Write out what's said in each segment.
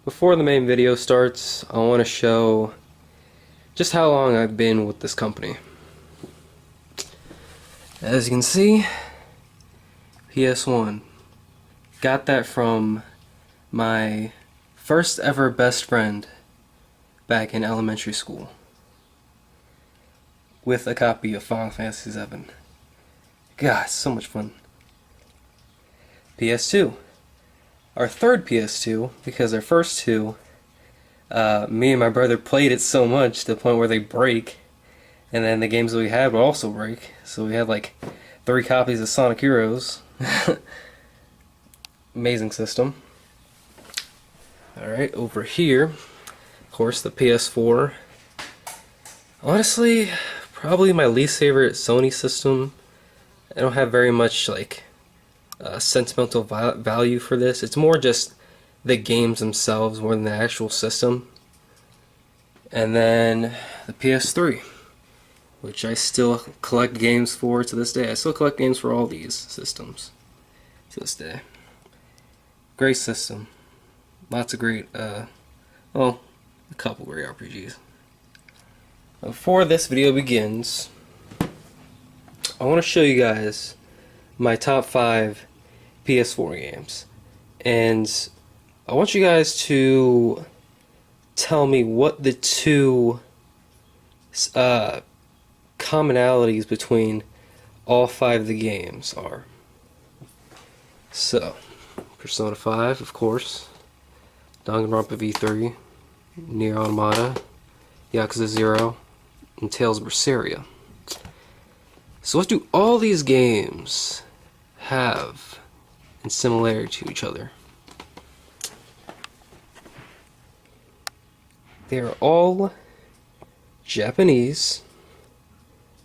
Before the main video starts, I want to show just how long I've been with this company. As you can see, PS1. Got that from my first ever best friend back in elementary school with a copy of Final Fantasy VII. God, so much fun. PS2. Our third PS2, because our first two, me and my brother played it so much to the point where they break, and then the games that we had would also break. So we had like 3 copies of Sonic Heroes. Amazing system. Alright, over here, of course, the PS4. Honestly, probably my least favorite Sony system. I don't have very much like sentimental value for this. It's more just the games themselves more than the actual system. And then the PS3, which I still collect games for to this day. I still collect games for all these systems to this day. Great system. Lots of great, well, a couple great RPGs. Before this video begins, I want to show you guys my top 5 PS4 games. And I want you guys to tell me what the two commonalities between all 5 of the games are. So, Persona 5, of course, Danganronpa V3, Nier Automata, Yakuza 0, and Tales of Berseria. So what do all these games have in similarity to each other? They are all Japanese,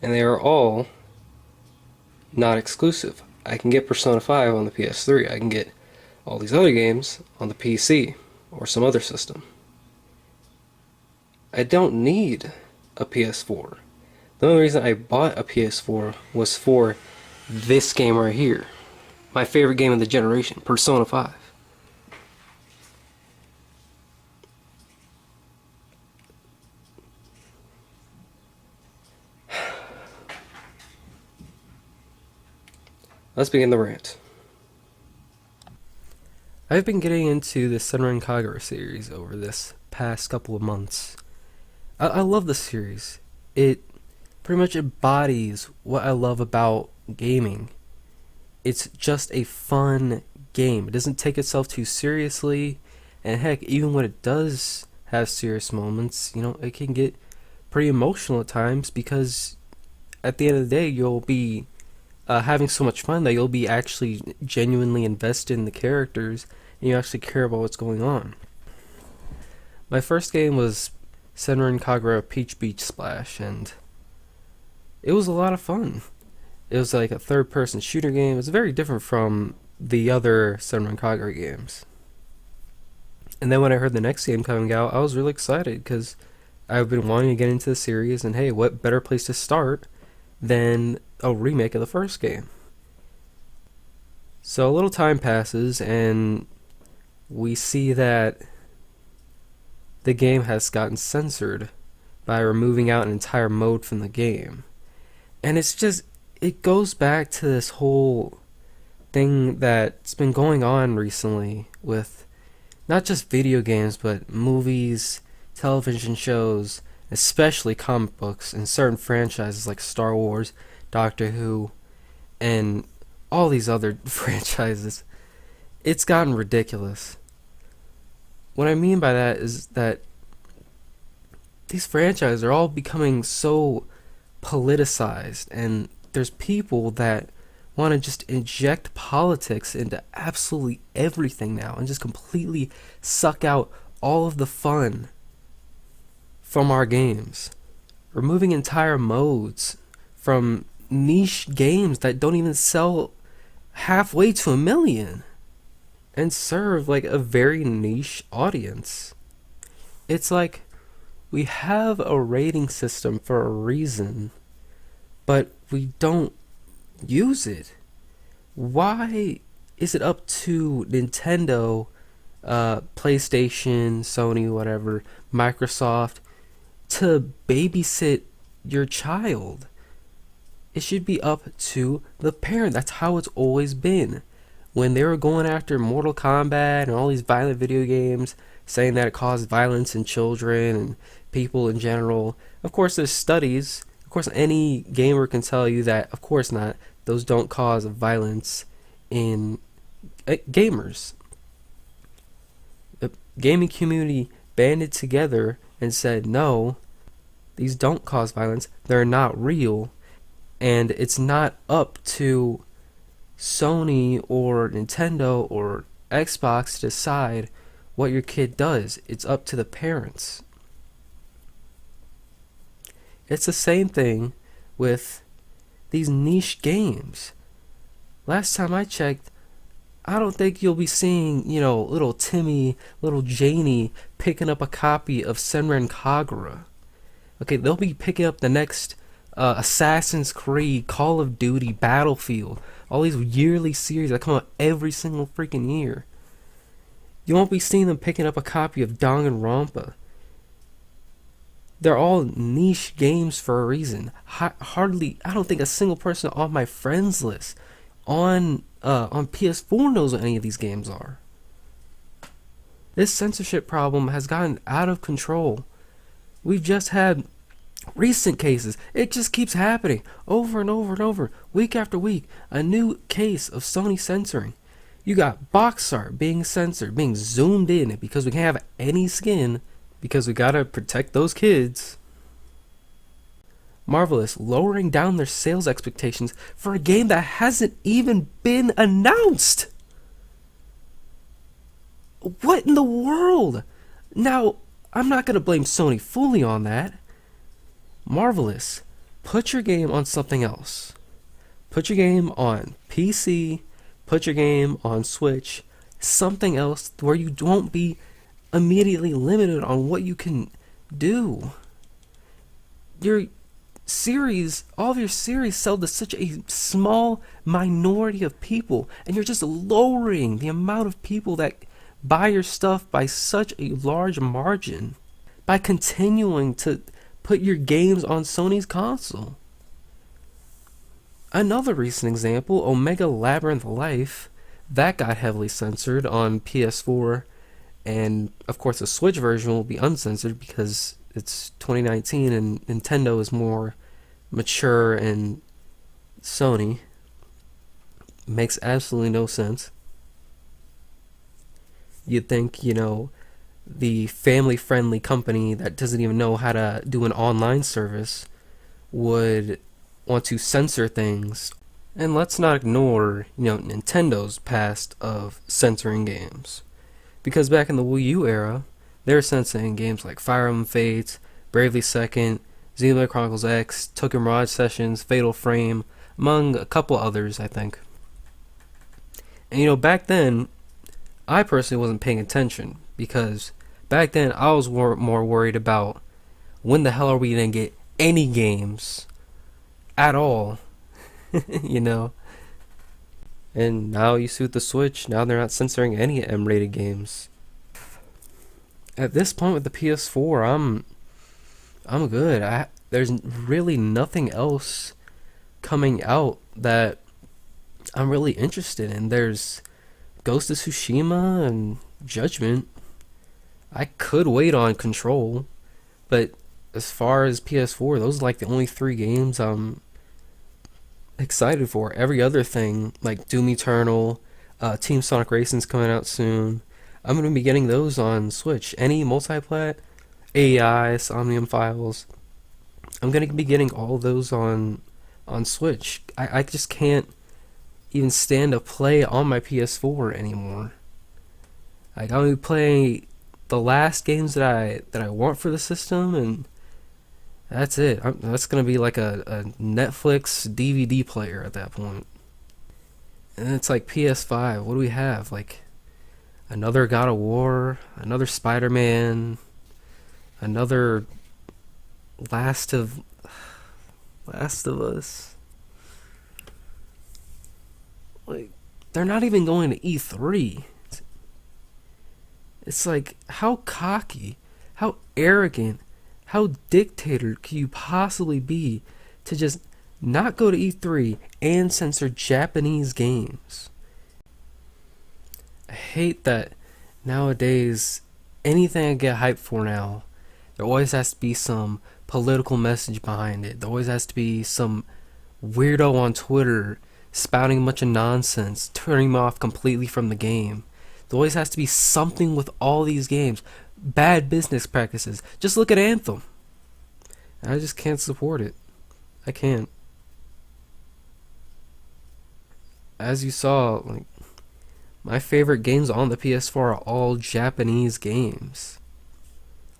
and they are all not exclusive. I can get Persona 5 on the PS3, I can get all these other games on the PC or some other system. I don't need a PS4. The only reason I bought a PS4 was for this game right here. My favorite game of the generation, Persona 5. Let's begin the rant. I've been getting into the Senran Kagura series over this past couple of months. I love the series. It pretty much embodies what I love about gaming. It's just a fun game. It doesn't take itself too seriously, and heck, even when it does have serious moments, you know, it can get pretty emotional at times because at the end of the day, you'll be having so much fun that you'll be actually genuinely invested in the characters and you actually care about what's going on. My first game was Senran Kagura Peach Beach Splash, and it was a lot of fun. It was like a third-person shooter game. It was very different from the other Senran Kagura games. And then when I heard the next game coming out, I was really excited because I've been wanting to get into the series, and hey, what better place to start than a remake of the first game? So a little time passes, and we see that the game has gotten censored by removing out an entire mode from the game. And it's just, it goes back to this whole thing that's been going on recently with not just video games, but movies, television shows, especially comic books, and certain franchises like Star Wars, Doctor Who, and all these other franchises. It's gotten ridiculous. What I mean by that is that these franchises are all becoming so politicized, and there's people that want to just inject politics into absolutely everything now and just completely suck out all of the fun from our games. Removing entire modes from niche games that don't even sell halfway to 1 million and serve like a very niche audience. It's like we have a rating system for a reason, but we don't use it. Why is it up to Nintendo PlayStation, Sony, whatever, Microsoft, to babysit your child. It should be up to the parent. That's how it's always been. When they were going after Mortal Kombat and all these violent video games, saying that it caused violence in children and people in general, of course there's studies. Of course any gamer can tell you that of course not. Those don't cause violence in gamers. The gaming community banded together and said no, these don't cause violence. They're not real. And it's not up to Sony or Nintendo or Xbox to decide what your kid does. It's up to the parents. It's the same thing with these niche games. Last time I checked, I don't think you'll be seeing, little Timmy, little Janie picking up a copy of Senran Kagura. Okay, they'll be picking up the next Assassin's Creed, Call of Duty, Battlefield, all these yearly series that come out every single freaking year. You won't be seeing them picking up a copy of Danganronpa. They're all niche games for a reason. Hardly, I don't think a single person on my friends list on PS4 knows what any of these games are. This censorship problem has gotten out of control. We've just had recent cases. It just keeps happening over and over and over, week after week. A new case of Sony censoring. You got box art being censored, being zoomed in because we can't have any skin because we gotta protect those kids. Marvelous lowering down their sales expectations for a game that hasn't even been announced. What in the world? Now, I'm not gonna blame Sony fully on that. Marvelous, put your game on something else. Put your game on PC, put your game on Switch, something else where you won't be immediately limited on what you can do. Your series, all of your series sell to such a small minority of people, and you're just lowering the amount of people that buy your stuff by such a large margin by continuing to put your games on Sony's console. Another recent example, Omega Labyrinth Life, that got heavily censored on PS4, and of course the Switch version will be uncensored because it's 2019 and Nintendo is more mature and Sony. Makes absolutely no sense. You'd think, the family-friendly company that doesn't even know how to do an online service would want to censor things. And let's not ignore, Nintendo's past of censoring games. Because back in the Wii U era, they were censoring games like Fire Emblem Fates, Bravely Second, Xenoblade Chronicles X, Tokyo Mirage Sessions, Fatal Frame, among a couple others, I think. And back then, I personally wasn't paying attention because back then I was more worried about when the hell are we going to get any games at all, And now you see with the Switch, now they're not censoring any M-rated games. At this point with the PS4, I'm good. There's really nothing else coming out that I'm really interested in. There's Ghost of Tsushima and Judgment. I could wait on Control, but as far as PS4, those are like the only 3 games I'm excited for. Every other thing, like Doom Eternal, Team Sonic Racing's coming out soon. I'm going to be getting those on Switch. Any multiplat, AI, Somnium Files, I'm going to be getting all of those on Switch. I just can't even stand to play on my PS4 anymore. Like, I'm going to play the last games that I want for the system, and that's it. That's going to be like a Netflix DVD player at that point. And it's like PS5. What do we have? Like another God of War, another Spider-Man, another Last of Us. Like, they're not even going to E3. It's like, how cocky, how arrogant, how dictator can you possibly be to just not go to E3 and censor Japanese games? I hate that nowadays anything I get hyped for now, there always has to be some political message behind it. There always has to be some weirdo on Twitter spouting a bunch of nonsense, turning me off completely from the game. There always has to be something with all these games. Bad business practices. Just look at Anthem. I just can't support it. I can't. As you saw, like, my favorite games on the PS4 are all Japanese games.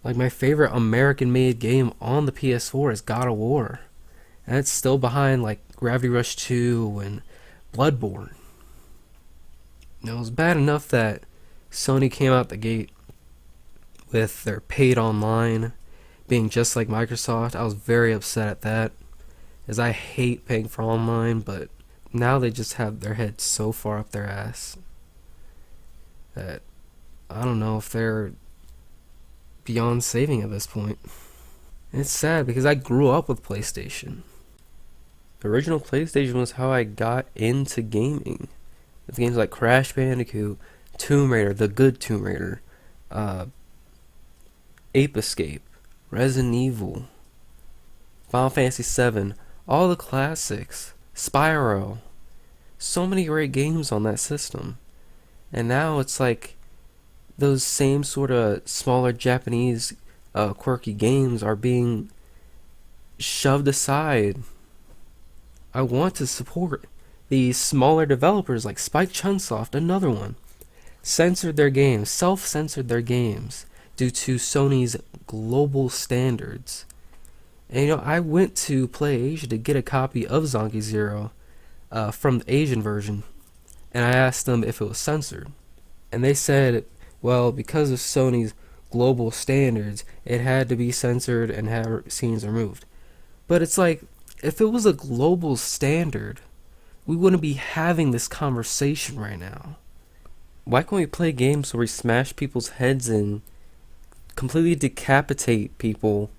Like, my favorite American-made game on the PS4 is God of War. And it's still behind, like, Gravity Rush 2 and Bloodborne. It was bad enough that Sony came out the gate with their paid online being just like Microsoft. I was very upset at that, as I hate paying for online, but now they just have their heads so far up their ass that I don't know if they're beyond saving at this point. And it's sad because I grew up with PlayStation. The original PlayStation was how I got into gaming. With games like Crash Bandicoot, Tomb Raider, the good Tomb Raider, Ape Escape, Resident Evil, Final Fantasy VII, all the classics, Spyro. So many great games on that system. And now it's like those same sort of smaller Japanese quirky games are being shoved aside. I want to support these smaller developers like Spike Chunsoft, another one, censored their games, self-censored their games due to Sony's global standards. And I went to Play Asia to get a copy of Zonky Zero from the Asian version, and I asked them if it was censored. And they said, well, because of Sony's global standards, it had to be censored and have scenes removed. But it's like, if it was a global standard, we wouldn't be having this conversation right now. Why can't we play games where we smash people's heads in, completely decapitate people,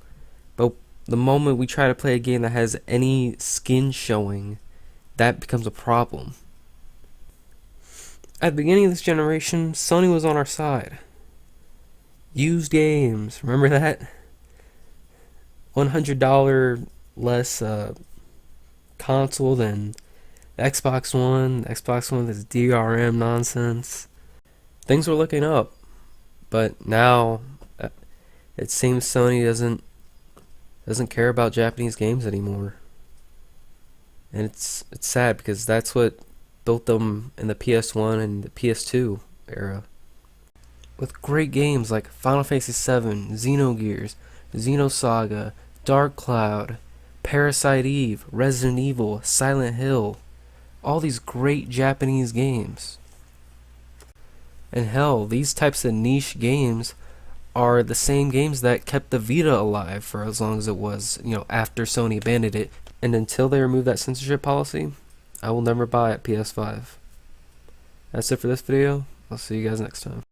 but the moment we try to play a game that has any skin showing, that becomes a problem? At the beginning of this generation, Sony was on our side. Used games, remember that? $100 less console than Xbox One with its DRM nonsense. Things were looking up, but now it seems Sony doesn't care about Japanese games anymore. And it's sad because that's what built them in the PS1 and the PS2 era. With great games like Final Fantasy VII, Xenogears, Xenosaga, Dark Cloud, Parasite Eve, Resident Evil, Silent Hill, all these great Japanese games. And hell, these types of niche games are the same games that kept the Vita alive for as long as it was, after Sony abandoned it. And until they remove that censorship policy, I will never buy a PS5. That's it for this video. I'll see you guys next time.